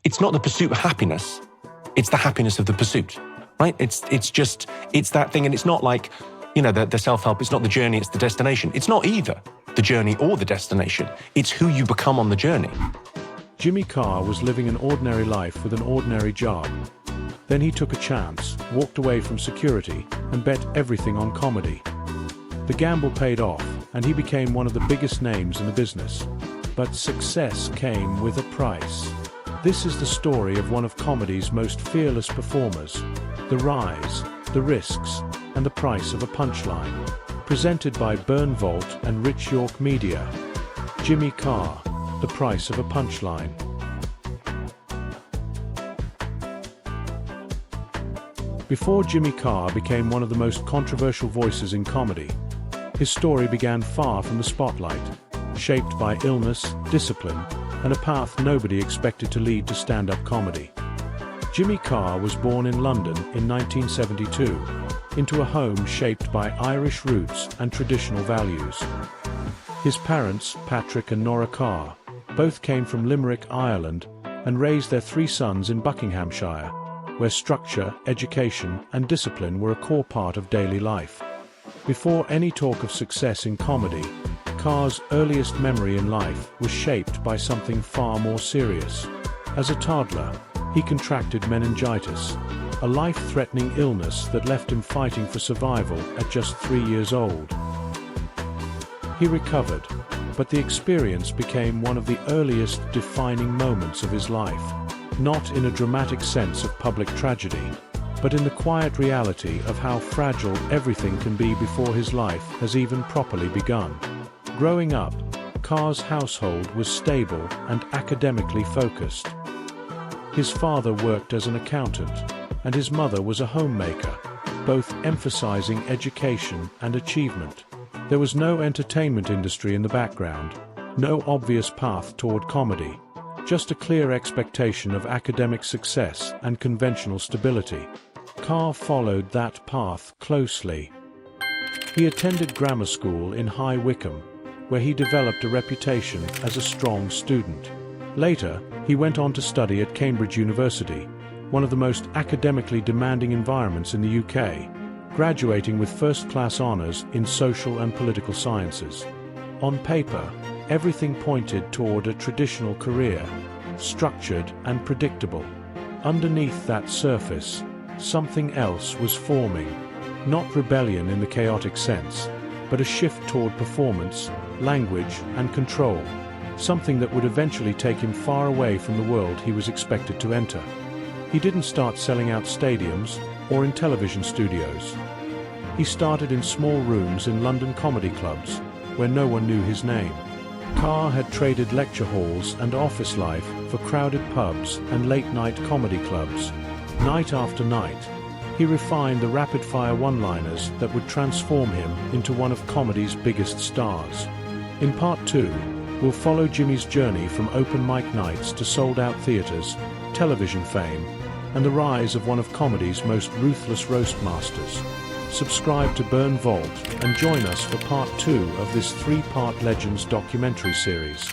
it's not the pursuit of happiness, it's the happiness of the pursuit, right? It's that thing, and it's not like, the self-help, it's not the journey, it's the destination. It's not either the journey or the destination. It's who you become on the journey. Jimmy Carr was living an ordinary life with an ordinary job. Then he took a chance, walked away from security, and bet everything on comedy. The gamble paid off, and he became one of the biggest names in the business. But success came with a price. This is the story of one of comedy's most fearless performers. The rise, the risks, and the price of a punchline. Presented by Bernvolt and Rich York Media. Jimmy Carr, The Price of a Punchline. Before Jimmy Carr became one of the most controversial voices in comedy, his story began far from the spotlight, shaped by illness, discipline, and a path nobody expected to lead to stand-up comedy. Jimmy Carr was born in London in 1972, into a home shaped by Irish roots and traditional values. His parents, Patrick and Nora Carr, both came from Limerick, Ireland, and raised their 3 sons in Buckinghamshire, where structure, education, and discipline were a core part of daily life. Before any talk of success in comedy, Carr's earliest memory in life was shaped by something far more serious. As a toddler, he contracted meningitis, a life-threatening illness that left him fighting for survival at just 3 years old. He recovered, but the experience became one of the earliest defining moments of his life, not in a dramatic sense of public tragedy, but in the quiet reality of how fragile everything can be before his life has even properly begun. Growing up, Carr's household was stable and academically focused. His father worked as an accountant, and his mother was a homemaker, both emphasizing education and achievement. There was no entertainment industry in the background, no obvious path toward comedy, just a clear expectation of academic success and conventional stability. Carr followed that path closely. He attended grammar school in High Wycombe, where he developed a reputation as a strong student. Later, he went on to study at Cambridge University, one of the most academically demanding environments in the UK, graduating with first-class honours in social and political sciences. On paper, everything pointed toward a traditional career, structured and predictable. Underneath that surface, something else was forming. Not rebellion in the chaotic sense, but a shift toward performance, language, and control. Something that would eventually take him far away from the world he was expected to enter. He didn't start selling out stadiums or in television studios. He started in small rooms in London comedy clubs, where no one knew his name. Carr had traded lecture halls and office life for crowded pubs and late-night comedy clubs. Night after night, he refined the rapid-fire one-liners that would transform him into one of comedy's biggest stars. In Part 2, we'll follow Jimmy's journey from open mic nights to sold-out theaters, television fame, and the rise of one of comedy's most ruthless roast masters. Subscribe to Bernvolt and join us for Part 2 of this 3-part Legends documentary series.